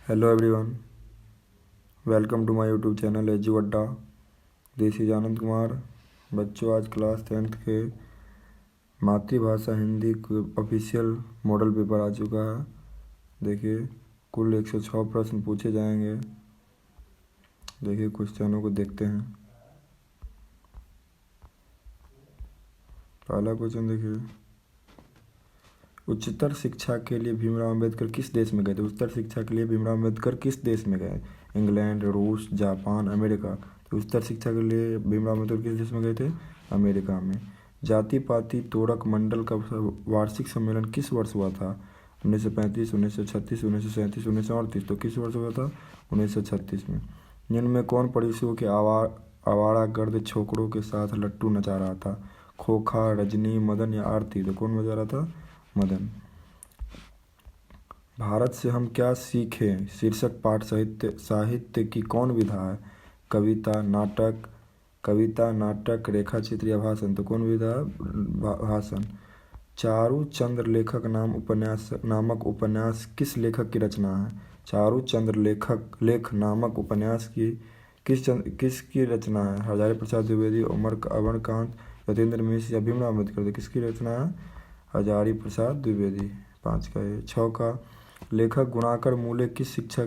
Hello everyone, welcome to my YouTube channel Edu Adda. This is Anand Kumar. बच्चों, आज class 10th के मातृभाषा हिंदी के ऑफिशियल मॉडल पेपर आ चुका है। देखिए, कुल 106 प्रश्न पूछे जाएंगे। देखिए, क्वेश्चनों को देखते हैं। पहला क्वेश्चन देखिए, उच्चतर शिक्षा के लिए भीमराव अंबेडकर किस देश में गए थे? उच्चतर शिक्षा के लिए भीमराव अंबेडकर किस देश में गए? इंग्लैंड, रूस, जापान, अमेरिका। तो उच्चतर शिक्षा के लिए भीमराव अम्बेडकर किस देश में गए थे? अमेरिका में। जाति पाति तोड़क मंडल का वार्षिक सम्मेलन किस वर्ष हुआ था? 1935, 1936, 1937, 1938। तो किस वर्ष हुआ था? 1936 में। निम्न में कौन पड़ोसियों के आवारा गर्द छोकरों के साथ लट्टू नचा रहा था? खोखा, रजनी, मदन या आरती? तो कौन बजा रहा था? मदन। भारत से हम क्या सीखें शीर्षक पाठ साहित्य की कौन विधा है? कविता, नाटक, रेखा चित्र या भाषण? तो कौन विधा है? भाषण। चारू चंद्र लेखक नामक उपन्यास किस लेखक की रचना है? चारू चंद्र लेख नामक उपन्यास की किसकी रचना है? हजारी प्रसाद द्विवेदी, अमरकांत, यतीन्द्र मिश्र या भीमराव अम्बेडकर? तो किसकी रचना है? हजारी प्रसाद द्विवेदी। 5 का ये। 6 का, लेखक गुणाकर मूले की शिक्षा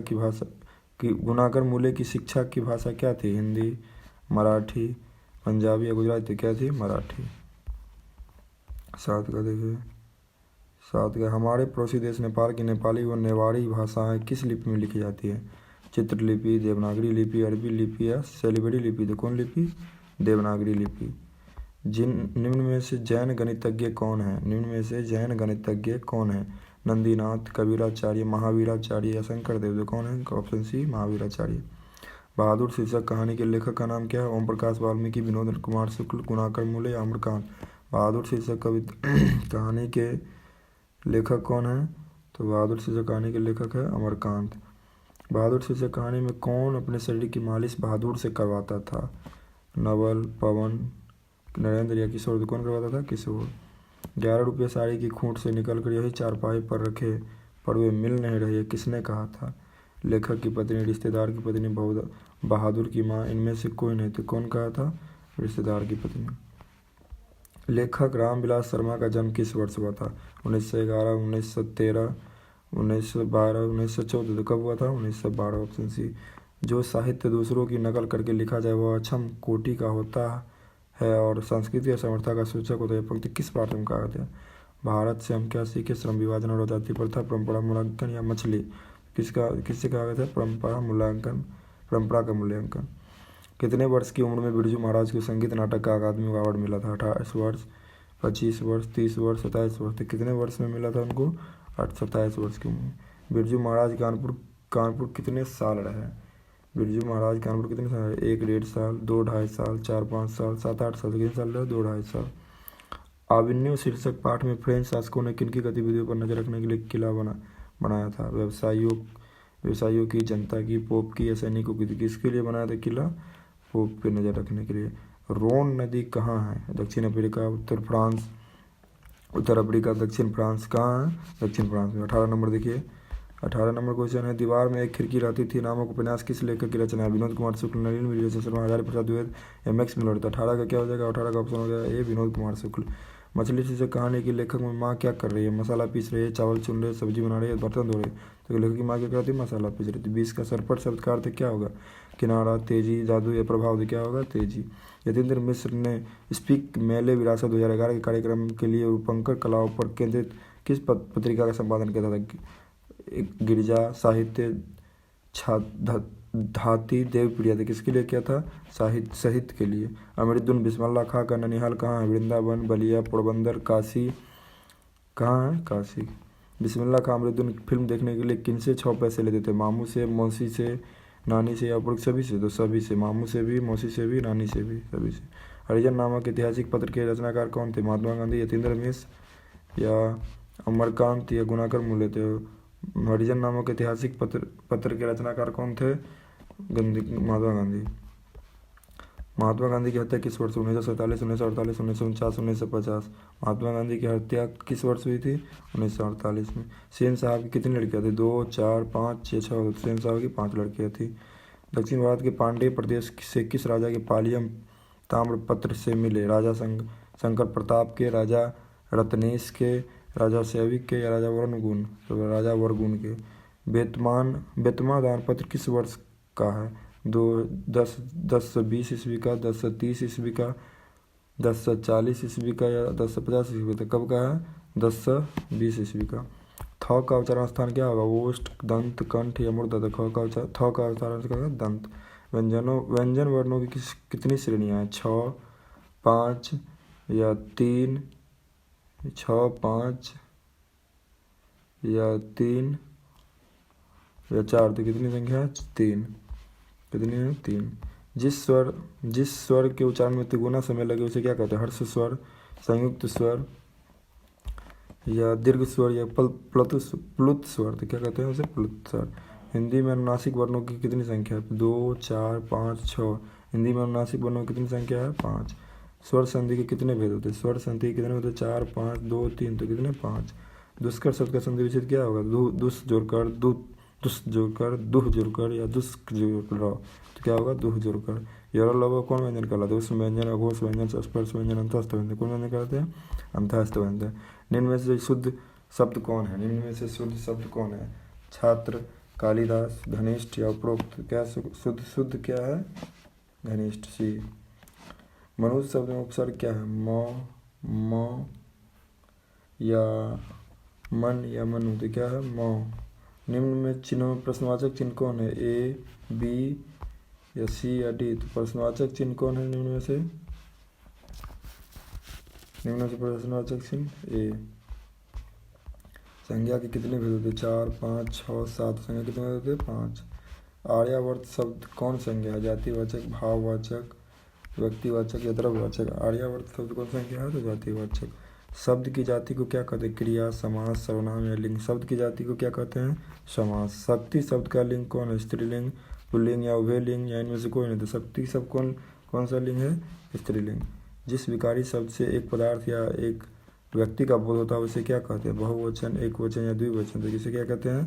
की भाषा क्या थी? हिंदी, मराठी, पंजाबी या गुजराती? क्या थी? मराठी। 7 का देखिए, 7 का, हमारे पड़ोसी देश नेपाल की नेपाली व नेवाड़ी भाषाएं किस लिपि में लिखी जाती है? चित्रलिपि, देवनागरी लिपि, अरबी लिपि या शैलबड़ी लिपि? तो कौन लिपि? देवनागरी लिपि। निम्न में से जैन गणितज्ञ कौन है? नंदीनाथ, कबीराचार्य, महावीराचार्य या शंकरदेव? तो कौन है? Option C, Mahaviracharya. बहादुर शीर्षक कहानी के लेखक का नाम क्या है? ओम प्रकाश वाल्मीकि, विनोद कुमार शुक्ल, गुणाकर मूले या अमरकांत? बहादुर शीर्षक कहानी के लेखक कौन है? तो बहादुर शीर्षक कहानी के लेखक है अमरकांत। बहादुर शीर्षक कहानी में कौन अपने शरीर की मालिश बहादुर से करवाता था? नवल, पवन, नरेंद्र या किशोर? तो कौन करवाता था? किशोर। 11 रुपये साड़ी की खूंट से निकलकर यही चारपाई पर रखे पर वे मिल नहीं रहे, किसने कहा था? लेखक की पत्नी, रिश्तेदार की पत्नी, बहादुर की माँ? इनमें से कोई नहीं। तो कौन कहा था? रिश्तेदार की पत्नी। लेखक रामविलास शर्मा का जन्म किस वर्ष हुआ था? 1911, 1913, 1912, 1914? तो कब हुआ था? 1912। Option C. जो साहित्य दूसरों की नकल करके लिखा जाए वह अक्षम कोटि का होता है और संस्कृति और समर्था का सूचक होता है। पंक्ति किस पाठ में कहा गया? भारत से हम क्या सीखे? श्रम विभाजन और जाति प्रथा, परंपरा मूल्यांकन या मछली? किससे कहा गया था? परंपरा का मूल्यांकन। कितने वर्ष की उम्र में बिरजू महाराज को संगीत नाटक का अकादमी अवार्ड मिला था? 28 वर्ष, 25 वर्ष, 30 वर्ष, 27 वर्ष? तो कितने वर्ष में मिला था उनको? 27 वर्ष की उम्र में। बिरजू महाराज कानपुर कितने साल रहे? बिरजू महाराज कानपुर कितने साल रहे? 1-1.5 साल, 2-2.5 साल, 4-5 साल, 7-8 साल? कितने साल रहे? 2-2.5 साल। आविन्यो शीर्षक पाठ में फ्रेंच शासकों ने किनकी गतिविधियों पर नजर रखने के लिए किला बनाया था? व्यवसायियों की, जनता की, पोप की या सैनिकों की? किसके लिए बनाया था किला? पोप पे नजर रखने के लिए। रोन नदी कहाँ है? दक्षिण अफ्रीका, उत्तर अफ्रीका, दक्षिण फ्रांस? कहाँ है? दक्षिण फ्रांस में। 18 नंबर देखिए, 18 नंबर क्वेश्चन है, दीवार में एक खिड़की रहती थी नामक उपन्यास किस लेखक की रचना है? विनोद कुमार शुक्ल, नलिनी विजय शर्मा, हजारी प्रसाद द्विवेदी या मैक्स मिलर? तो 18 का क्या हो जाएगा? 18 का ऑप्शन हो जाएगा ए, विनोद कुमार शुक्ल। मछली शीर्षक कहानी की लेखक में माँ क्या कर रही है? मसाला पीस रही है, चावल चुन रही है, सब्जी बना रही है, बर्तन धो रही है? तो लेखक की माँ क्या करती है? मसाला पीस रही थी। 20 का, सरपट शब्द का अर्थ क्या होगा? किनारा, तेजी, जादू या प्रभाव? क्या होगा? तेजी। यतीन्द्र मिश्र ने स्पीक मेले विरासत 2011 के कार्यक्रम के लिए रूपंकर कलाओं पर केंद्रित किस पत्रिका का संपादन किया था? गिरिजा, साहित्य, धाती, देवप्रिया? किसके लिए किया था? साहित्य के लिए। अमृतुन बिस्मिल्लाह खां का ननिहाल कहाँ है? वृंदावन, बलिया, पोरबंदर, काशी? कहाँ है? काशी। बिस्मिल्लाह खां अमृतुन फिल्म देखने के लिए किनसे 6 पैसे लेते थे? मामू से, मौसी से, नानी से या उपरोक्त सभी से? तो सभी से। मामू से भी, मौसी से भी, नानी से भी, सभी से। हरिजन नामक ऐतिहासिक पत्र के रचनाकार कौन थे? महात्मा गांधी, यतीन्द्र मिश्र या अमरकांत या गुणाकर मूले? थे हरिजन नामक ऐतिहासिक पत्र के रचनाकार कौन थे? महात्मा गांधी। महात्मा गांधी की हत्या किस वर्ष? 1947, 1948, 1949, 1950। महात्मा गांधी की हत्या किस वर्ष हुई थी? 1948 में। सेन साहब की कितनी लड़कियां थी? 2, 4, 5, 6, 6। सेन साहब की 5 लड़कियां थी। दक्षिण भारत के पांड्य प्रदेश से किस राजा के पालियम ताम्रपत्र से मिले? राजा शंकर प्रताप के, राजा रत्नेश के, राजा सैविक के या राजा वरगुण? तो राजा वरगुण के। बेतमा दानपत्र किस वर्ष का है? 1020 ईस्वी का, 1030 ईस्वी का, 1040 ईस्वी का या 1050 ईस्वी का? कब का है? 1020 ईस्वी का। थ का उच्चारण स्थान क्या होगा? ओष्ठ, दंत, कंठ या मूर्धन्य? थ का उच्चारण क्या होगा? दंत। व्यंजन वर्णों की कितनी श्रेणियां हैं? 6, 5 या 3? 6, 5 या 3 या 4? तो कितनी संख्या है? 3। कितनी है? 3। जिस स्वर के उच्चारण में तिगुना समय लगे उसे क्या कहते हैं? हर्ष स्वर, संयुक्त स्वर या दीर्घ स्वर या प्लुत स्वर? तो क्या कहते हैं उसे? प्लुत स्वर। हिंदी में अनुनासिक वर्णों की कितनी संख्या है? 2, 4, 5, 6। हिंदी में अनुनासिक वर्णों की कितनी संख्या है? 5। स्वर संधि के कितने भेद होते हैं? स्वर संधि के कितने होते हैं? 4, 5, 2, 3। तो कितने? 5। दुष्कर शब्द का संधि विच्छेद क्या होगा? दुस जोड़कर दुस जोड़कर दुह जोड़कर या दुष्क जोड़कर? तो क्या होगा? दुह जोड़कर। यौरल लव कौन व्यंजन कहलाता है? उष्म व्यंजन, अघोष व्यंजन, स्पर्श व्यंजन, अंतस्थ व्यंजन? कौन व्यंजन कहलाते हैं? अंतस्थ व्यंजन। निम्न में से शुद्ध शब्द कौन है? निम्न में से शुद्ध शब्द कौन है? छात्र, कालिदास, घनिष्ठ या उपरोक्त? क्या शुद्ध क्या है? घनिष्ठ। सी। मनुष्य शब्द में उपसर्ग क्या है? म या मन या मनु? तो क्या है? म। निम्न में चिन्हों में प्रश्नवाचक चिन्ह कौन है? ए, बी या सी या डी? तो प्रश्नवाचक चिन्ह कौन है निम्न में से? निम्न में से प्रश्नवाचक चिन्ह ए। संज्ञा के कितने भेद होते हैं? 4, 5, 6, 7। संज्ञा कितने भेद होते हैं? 5। आर्यावर्त शब्द कौन संज्ञा है? जातिवाचक, भाववाचक, व्यक्तिवाचक या द्रव्यवाचक? आर्यावर्त शब्द कौन संज्ञा है? तो जातिवाचक। शब्द की जाति को क्या कहते हैं? क्रिया, समास, सर्वनाम या लिंग? शब्द की जाति को क्या कहते हैं? समास। शक्ति शब्द का लिंग कौन है? स्त्रीलिंग, पुल्लिंग या उभयलिंग या इनमें से कोई नहीं? तो शक्ति शब्द कौन सा लिंग है? स्त्रीलिंग। जिस विकारी शब्द से एक पदार्थ या एक व्यक्ति का बोध होता है उसे क्या कहते हैं? बहुवचन, एक वचन या द्विवचन? तो किसे क्या कहते हैं?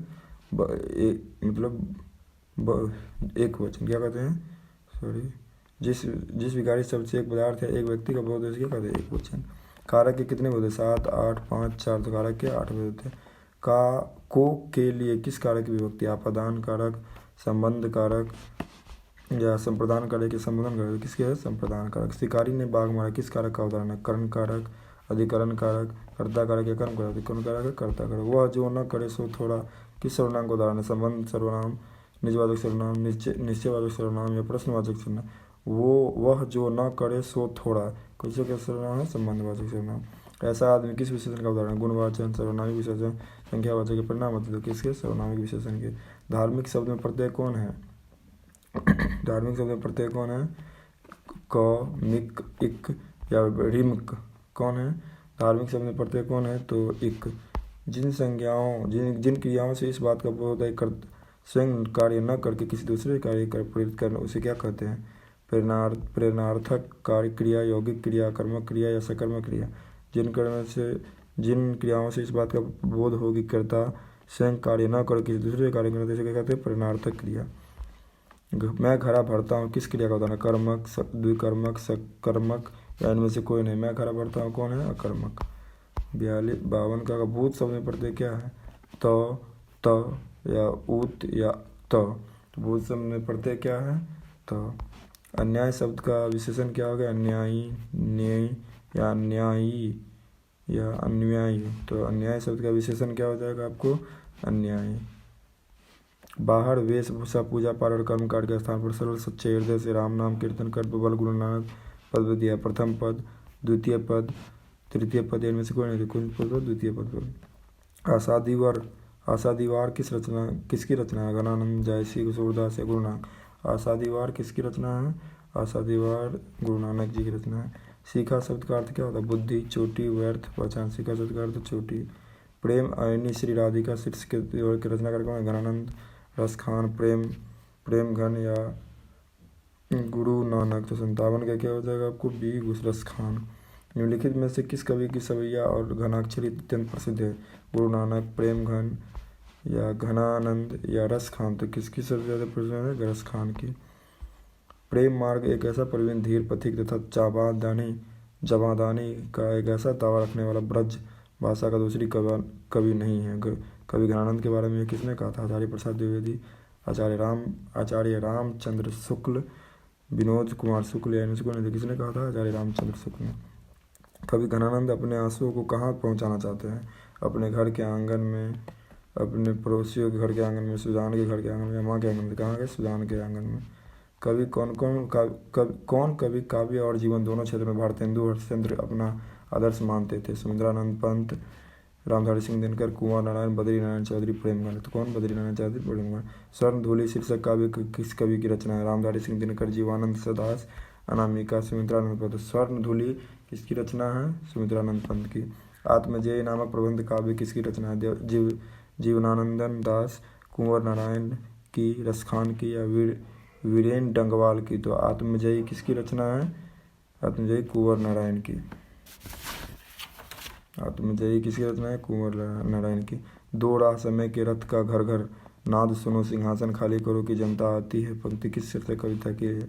एक वचन। क्या कहते हैं? सॉरी। जिस विकारी शब्द से एक पदार्थ या एक व्यक्ति का बोध है उसे क्या कहते हैं? एक वचन। कारक के कितने होते हैं? 7, 8, 5, 4। तो कारक के 8 होते हैं। को के लिए किस कारक की विभक्ति? आपादान कारक, संबंध कारक या संप्रदान कारक या संबोधन कारक? किसके है? संप्रदान कारक। शिकारी ने बाघ मारा किस कारक का उदाहरण है? कर्ण कारक, अधिकरण कारक, कर्ता कारक या कर्म कारक? कौन कारक है? कर्ता कारक। वह जो न करे सो थोड़ा किस सर्वनाम का उदाहरण है? संबंध सर्वनाम, निजवाचक सर्वनाम, निश्चयवाचक सर्वनाम या प्रश्नवाचक सर्वनाम? वह जो न करे सो थोड़ा किसका क्या सर्वनाम है? संबंधवाचक सर्वनाम। ऐसा आदमी किस विशेषण का उदाहरण? गुणवाचन, सर्वनामिक विशेषण, संख्यावाचक के परिणाम मतलब किसके? सर्वनामिक विशेषण के। धार्मिक शब्द में प्रत्यय कौन है? धार्मिक शब्द में प्रत्यय कौन है? क, मिक, इक या रिमक? कौन है? धार्मिक शब्द में प्रत्यय कौन है? तो इक। जिन क्रियाओं से इस बात का बोध है स्वयं कार्य न करके किसी दूसरे कार्य कर प्रेरित करना उसे क्या कहते हैं? प्रेरणार्थक कार्य क्रिया, यौगिक क्रिया, कर्मक क्रिया या सकर्मक क्रिया? जिन क्रियाओं से इस बात का बोध हो कि कर्ता स्वयं कार्य न कर किसी दूसरे कार्य करते उसे क्या कहते हैं? प्रेरणार्थक क्रिया। मैं घड़ा भरता हूँ किस क्रिया का उदाहरण? कर्मक, द्विकर्मक, सकर्मक या इनमें से कोई नहीं? मैं घड़ा भरता हूँ कौन है? अकर्मक। 52 का भूत शब्द में प्रत्यय क्या है? त या उत या त? तो भूत शब्द में प्रत्यय क्या है? त। अन्याय शब्द का विशेषण क्या होगा? अन्यायी, न्यायी या अन्यायी या अन्यायी? तो अन्याय शब्द का विशेषण क्या हो जाएगा आपको? अन्यायी। बाहर वेशभूषा, पूजा पाठ और कर्मकांड के स्थान पर सरल सच्चे हृदय से राम नाम कीर्तन कर बल गुरु नानक पद दिया। प्रथम पद, द्वितीय पद, तृतीय पद, इनमें से कोई नहीं? कौन पद? द्वितीय पद पर। आशादीवार किसकी रचना है? गणानंद, जयसी, सूरदास या गुरु नानक? आशादीवार किसकी रचना है? आशादीवार गुरु नानक जी की रचना है। शिखा शब्द का अर्थ क्या होता है? बुद्धि, चोटी, व्यर्थ, पहचान। शिखा शब्द का अर्थ चोटी। प्रेम आयनी श्री राधिका शीर्ष के रचनाकार कौन है? गणानंद, रसखान, प्रेम घन या गुरु नानक। तो 57 का क्या हो जाएगा आपको? बी गुसरस खान। निम्नलिखित में से किस कवि की सवैया और घनाक्षरी अत्यंत प्रसिद्ध है? गुरु नानक, प्रेम घन या घनानंद या रस खान। तो किसकी सबसे ज़्यादा प्रसिद्ध है? रस खान की। प्रेम मार्ग एक ऐसा प्रवीण धीर पथिक तथा जवादानी का एक ऐसा दावा रखने वाला ब्रज भाषा का दूसरी कवि नहीं है। कवि घनानंद के बारे में किसने कहा था? आचार्य प्रसाद द्विवेदी, आचार्य रामचंद्र शुक्ल, विनोद कुमार शुक्ल या इनको किसने कहा था? आचार्य रामचंद्र शुक्ल ने। कवि घनानंद अपने आंसुओं को कहाँ पहुँचाना चाहते हैं? अपने घर के आंगन में, अपने पड़ोसियों के घर के आंगन में, सुजान के घर के आंगन में, माँ के आंगन में। कहाँ गए? सुजान के आंगन में। कवि कौन कवि काव्य और जीवन दोनों क्षेत्र में भारतेंदु हरिश्चंद्र अपना आदर्श मानते थे? सुमिंद्रानंद पंत, रामधारी सिंह दिनकर, कुंवर नारायण, बद्री नारायण चौधरी, प्रेमगढ़। तो कौन? बद्री नारायण चौधरी, प्रेमगढ़। स्वर्ण धूलि शीर्षक काव्य किस कवि की रचना है? रामधारी सिंह दिनकर, जीवानंद दास, अनामिका, सुमिंद्रानंद पंत। स्वर्ण धूलि किसकी रचना है? सुमिंद्रानंद पंत की। आत्मजेय नामक प्रबंध काव्य किसकी रचना है? जीवनानंदन दास, कुंवर नारायण की, रसखान की या वीरेन डंगवाल की। तो आत्मजयी किसकी रचना है? आत्मजयी कुंवर नारायण की। आत्मजयी किसकी रचना है? कुंवर नारायण की। दो राह समय के रथ का घर घर नाद सुनो, सिंहासन खाली करो कि जनता आती है। पंक्ति किस शीर्षक कविता की है?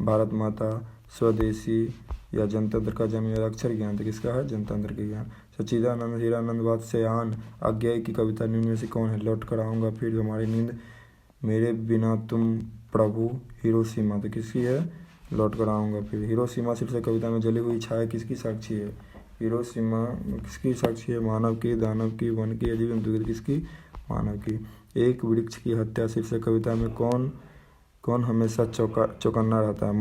भारत माता, स्वदेशी या जनतंत्र का जन्म या अक्षर ज्ञान। तो किसका है? जनतंत्र के ज्ञान। सच्चिदानंद हीरानंद वात्स्यायन आज्ञा की कविता निम्न में से कौन है? लौट कर आऊँगा फिर हमारी नींद, मेरे बिना तुम प्रभु, हिरोशिमा। तो किसकी है? लौट कर आऊँगा फिर। हिरोशिमा शीर्षक कविता में जली हुई छाया किसकी साक्षी है? हिरोशिमा किसकी साक्षी है? मानव की, दानव की, वन की, अजीव जंतु की। किसकी? मानव की। एक वृक्ष की हत्या शीर्षक कविता में कौन हमेशा चौकन्ना रहता है?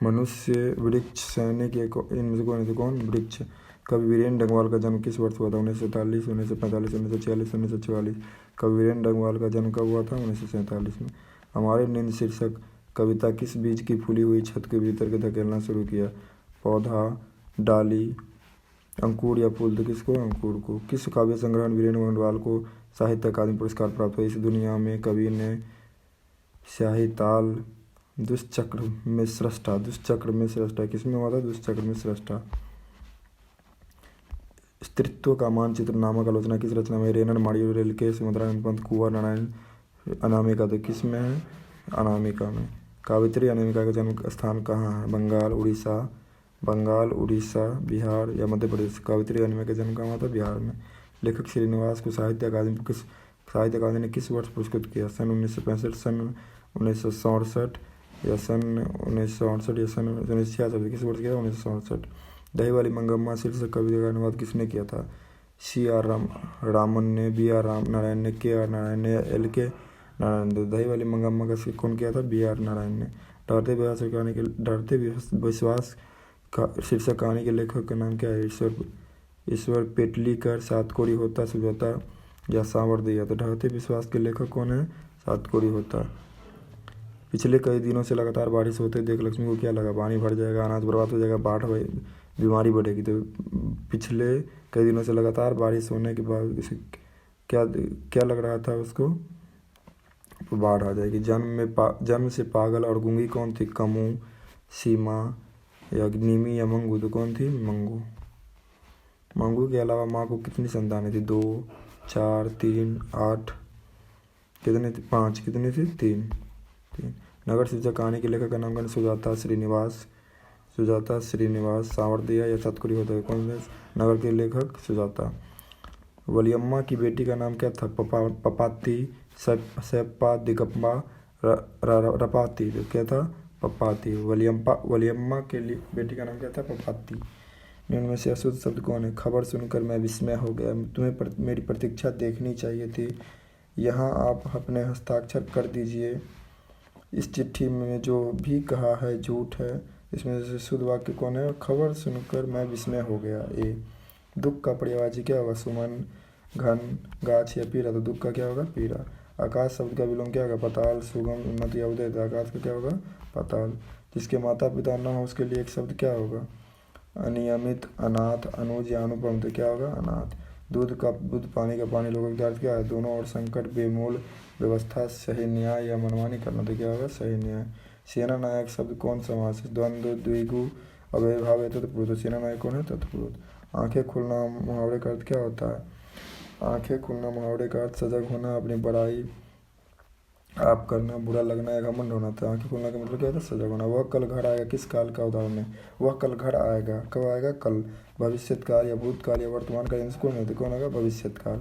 मनुष्य, वृक्ष, सैनिक, इनमें से कौन? वृक्ष। कवि वीरेन डंगवाल का जन्म किस वर्ष हुआ था? 1943, 1945, 1946, 1944। कवि वीरेन डंगवाल का जन्म कब हुआ था? 1947 में। हमारी नींद शीर्षक कविता किस बीज की फूली हुई छत के भीतर के धकेलना शुरू किया? पौधा, डाली, अंकुर या फूल। तो किसको? अंकुर को। किस काव्य संग्रह वीरेन डंगवाल को साहित्य अकादमी पुरस्कार प्राप्त हुआ? इस दुनिया में कवि ने स्याही ताल दुष्चक्र में सृष्टा। किसमें हुआ था? दुष्चक्र में सृष्टा। स्त्रीत्व का मानचित्र नामक आलोचना किस रचना में? रेनर मारियो रिल्के, सुमिंद्रानंद पंत, कुंवर नारायण, अनामिका। तो किस में है? अनामिका में। कावित्री अनामिका का जन्म स्थान कहाँ है? बंगाल, उड़ीसा, बिहार या मध्य प्रदेश। कावित्री अनामिका का जन्म कहाँ हुआ था? बिहार में। लेखक श्रीनिवास को साहित्य अकादमी ने किस वर्ष पुरस्कृत किया? सन 1965, सन 1967 या सन 1968 या सन 1966। किस वर्ष किया? 1967। दही वाली मंगम्मा शीर्षक कविता का अनुवाद किसने किया था? C.R. रामन ने, B.R. नारायण ने, K.R. नारायण ने या L.K. नारायण ने। दही वाली मंगम्मा का कौन किया था? B.R. नारायण ने। डरते विश्वास का शीर्षक कहानी के लेखक का नाम क्या है? ईश्वर पेटलीकर, सातकोरी होता, सुजाता या सांवरदिया। तो डरते विश्वास के लेखक कौन है? सातकोरी होता। पिछले कई दिनों से लगातार बारिश होते देख लक्ष्मी को क्या लगा? पानी भर जाएगा, अनाज बर्बाद हो जाएगा, बाढ़ बीमारी बढ़ेगी। तो पिछले कई दिनों से लगातार बारिश होने के बाद क्या लग रहा था उसको? बाढ़ आ जाएगी। जन्म से पागल और गूंगी कौन थी? कमू, सीमा या नीमी या मंगू। तो कौन थी? मंगू के अलावा माँ को कितनी संतानें थी? 2, 4, 3, 8, कितने थे? 5। कितनी थी? 3। नगर शीर्षक कहानी के लेखक का नाम क्या? सुजाता श्रीनिवास, सांवरदिया या सातकोरी होता है। कौन से? नगर के लेखक सुजाता। वलियम्मा की बेटी का नाम क्या था? पपाती, सैप्पा, दिगम्बा, रपाती। तो क्या था? पपाती। वलियम्मा के बेटी का नाम क्या था? पपाती। निम्न में से अशुद्ध शब्द कौन है? खबर सुनकर मैं विस्मय हो गया, तुम्हें मेरी प्रतीक्षा देखनी चाहिए थी, यहाँ आप अपने हस्ताक्षर कर दीजिए। इस चिट्ठी में जो भी कहा है झूठ है। इसमें से शुद्ध वाक्य कौन है? खबर सुनकर मैं विस्मय हो गया। ए। दुख का पर्यायवाची क्या होगा? सुमन, घन, गाछ या पीरा। तो दुख का क्या होगा? पीरा। आकाश शब्द का विलोम क्या होगा? पाताल, सुगम, उन्नत या उदय। तो आकाश का क्या होगा? पाताल। जिसके माता पिता न हो उसके लिए एक शब्द क्या होगा? अनियमित, अनाथ, अनुज या अनुपम। तो क्या होगा? अनाथ। दूध पानी का पानी लोगों का अर्थ क्या है? दोनों और संकट, बेमोल व्यवस्था, सही न्याय या मनमानी करना। तो क्या होगा? सही न्याय। सेना नायक शब्द कौन समास है? द्वंद्व, द्विगु, अव्ययभाव या तत्पुरुष। सेना नायक कौन है? तत्पुरुष। आंखें खुलना मुहावरे का अर्थ क्या होता है? आंखें खुलना मुहावरे का अर्थ सजग होना, अपनी बड़ाई आप करना, बुरा लगना या घमंड होना था। आंखें खुलना का मतलब क्या होता है? सजग होना। वह कल घर आएगा किस काल का उदाहरण है? वह कल घर आएगा, कब आएगा? कल। भविष्यकाल या भूतकाल या वर्तमान काल कौन है? तो कौन होगा? भविष्यकाल।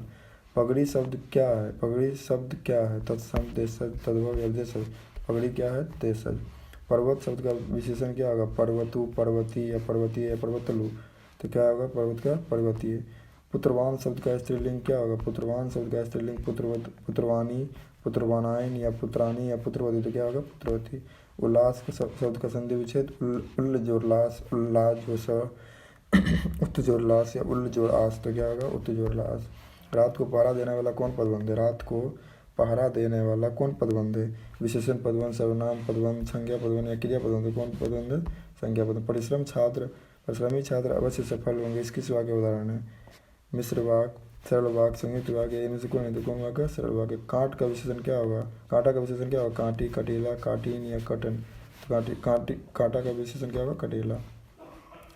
पगड़ी शब्द क्या है? पगड़ी शब्द क्या है? तत्सम, देशज, तद्भव या देशज। पगड़ी क्या है? देशज। पर्वत शब्द का विशेषण क्या होगा? पर्वतु, पर्वती या पर्वतीय या पर्वतलु। तो क्या होगा? पर्वत का पर्वतीय। पुत्रवान शब्द का स्त्रीलिंग क्या होगा? पुत्रवान शब्द का स्त्रीलिंग पुत्रवत, पुत्रवानी, पुत्रवानायन या पुत्रानी या पुत्रवती। तो क्या होगा? पुत्रवती। उल्लास का शब्द का संधि विच्छेद उल्लास, उल्लास जो स उत्तजोल्लास या उल्जोड़ास। तो क्या होगा? उत्तजोल्लास। रात को पहरा देने वाला कौन पदबंध है? रात को पहरा देने वाला कौन पदबंध है? विशेषण पदबंध, सर्वनाम पदबंध, संज्ञा पदबंध या क्रिया पदबंध। कौन पदबंध है? संज्ञा पदबंध। परिश्रमी छात्र अवश्य सफल होंगे, इस किस वाक्य का उदाहरण है? मिश्र वाक्य, सरल वाक्य, संयुक्त वाक्य। इनमें से कौन है? तो कौन वाक्य? सरल वाक्य। कांट का विशेषण क्या होगा? कांटा का विशेषण क्या होगा? कांटी, कटीला, काटीन या कटन। कांटा का विशेषण क्या होगा? कटीला।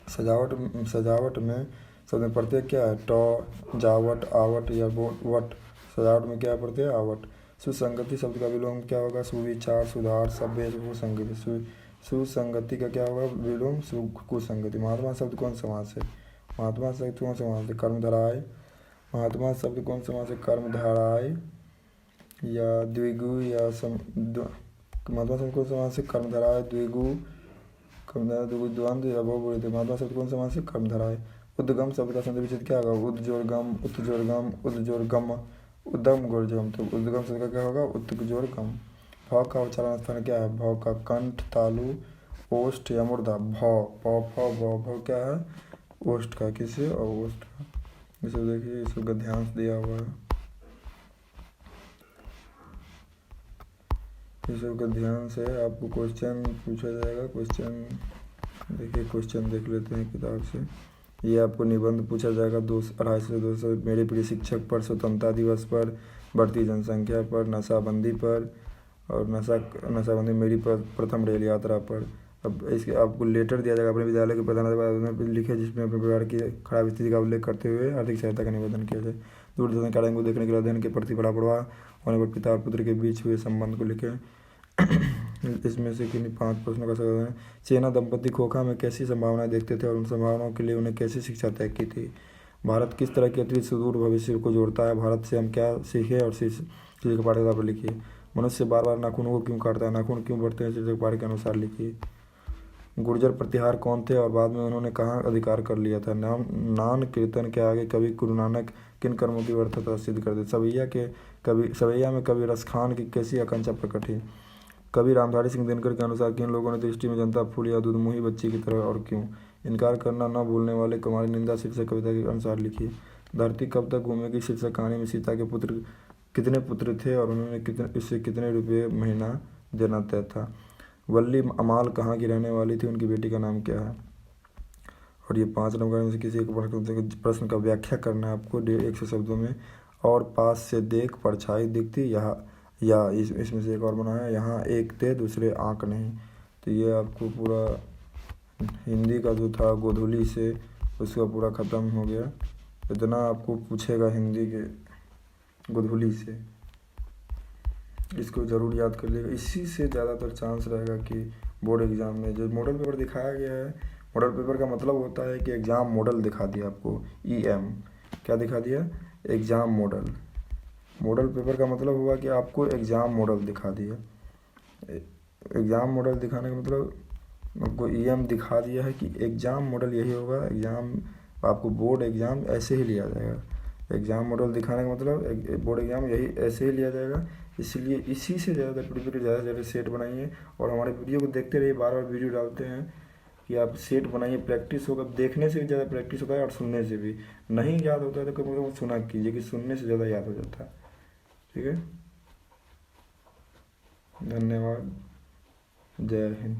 सजावट में शब्द में प्रत्यय क्या है? टॉ, जावट, आवट या वट। सजावट में क्या प्रत्यय? आवट। सुसंगति शब्द का विलोम क्या होगा? सुविचार, सुधार, सभ्य, सुसंगति। सुसंगति का क्या होगा? विलोम कुसंगति। महात्मा शब्द कौन समास है? महात्मा शब्द कौन समास है? कर्मधाराय। महात्मा शब्द कौन समास है? कर्मधाराय या द्विगु या महात्मा शब्द कौन समास है? कर्मधाराय, द्विगु, द्वंद्व या बहुब्रीहि। महात्मा शब्द कौन समास है? कर्मधाराय। उद्गम शब्द का संधि विच्छेद क्या होगा? उद्जोरगम, उत्जोरगम, उद्जोरगम, उद्गम गोरगम। तो उद्गम शब्द का क्या होगा? उत्जोरगम। भ का उच्चारण स्थान क्या है? भ का कंठ, तालु, ओष्ठ या मूर्धा। भ क्या है? ओष्ठ का। किसे? और ओष्ठ का। इसे देखिए, इसको ध्यान से दिया हुआ है, इसको ध्यान से आपको क्वेश्चन पूछा जाएगा। क्वेश्चन देखिए, क्वेश्चन देख लेते हैं किताब से। ये आपको निबंध पूछा जाएगा 250 से 200। मेरे प्रिय शिक्षक पर, स्वतंत्रता दिवस पर, बढ़ती जनसंख्या पर, नशाबंदी पर और नशाबंदी, मेरी प्रथम रेल यात्रा पर। अब इसके आपको लेटर दिया जाएगा अपने विद्यालय के प्रधानाध्यापक लिखे, जिसमें अपने परिवार की खराब स्थिति का उल्लेख करते हुए आर्थिक सहायता का निवेदन किया जाए। दूरदर्शन कार्यक्रम को देखने के लिए अध्ययन के प्रति बड़ा प्रभाव होने पर पिता और पुत्र के बीच हुए संबंध को लिखे। इसमें से किन्हीं 5 प्रश्नों का समाधान है। सेना दंपति खोखा में कैसी संभावनाएं देखते थे और उन संभावनाओं के लिए उन्हें कैसी शिक्षा तय की थी? भारत किस तरह के अतीत सुदूर भविष्य को जोड़ता है? भारत से हम क्या सीखे और शीर्षक पाठ्यक्रम पर लिखिए। मनुष्य बार बार नाखूनों को क्यों काटता है? नाखून क्यों बढ़ते हैं? शीर्षक पाठ के अनुसार लिखिए। गुर्जर प्रतिहार कौन थे और बाद में उन्होंने कहाँ अधिकार कर लिया था? नान कीर्तन के आगे कवि गुरु नानक किन कर्मों की व्यर्थता सिद्ध कर दे? सवैया में कवि रसखान की कैसी आकांक्षा प्रकट हुई? कवि रामधारी सिंह दिनकर के अनुसार किन लोगों ने दृष्टि में जनता फूल या दुधमुही बच्ची की तरह और क्यों? इनकार करना न भूलने वाले कुमारी निंदा शीर्षक कविता के अनुसार लिखिए। धरती कब तक घूमेगी शीर्षक कहानी में सीता के कितने पुत्र थे और उन्होंने इससे कितने रुपये महीना देना तय था? वल्ली अमाल कहाँ की रहने वाली थी? उनकी बेटी का नाम क्या है? और ये 5 नंबर में से किसी एक प्रश्न का व्याख्या करना है आपको 100 शब्दों में। और पास से देख परछाई दिखती या इसमें से एक और बना है, यहाँ एक थे दूसरे आँख नहीं। तो ये आपको पूरा हिंदी का जो था गोधूली से उसका पूरा ख़त्म हो गया। इतना आपको पूछेगा हिंदी के गोधूली से, इसको ज़रूर याद कर लीजिएगा। इसी से ज़्यादातर चांस रहेगा कि बोर्ड एग्ज़ाम में जो मॉडल पेपर दिखाया गया है, मॉडल पेपर का मतलब होता है कि एग्ज़ाम मॉडल दिखा दिया आपको। क्या दिखा दिया? Exam model. मॉडल पेपर का मतलब हुआ कि आपको एग्ज़ाम मॉडल दिखा दिया। एग्ज़ाम मॉडल दिखाने का मतलब आपको दिखा दिया है कि एग्ज़ाम मॉडल यही होगा। एग्ज़ाम आपको बोर्ड एग्ज़ाम ऐसे ही लिया जाएगा। एग्ज़ाम मॉडल दिखाने का मतलब बोर्ड एग्ज़ाम यही ऐसे ही लिया जाएगा। इसलिए इसी से ज़्यादा ज़्यादा सेट बनाइए और हमारे वीडियो को देखते रहिए। बार बार वीडियो डालते हैं कि आप सेट बनाइए, प्रैक्टिस होगा। देखने से भी ज़्यादा प्रैक्टिस होता है और सुनने से भी। नहीं याद होता है तो कभी सुना कीजिए कि सुनने से ज़्यादा याद हो जाता है। ठीक है, धन्यवाद, जय हिंद।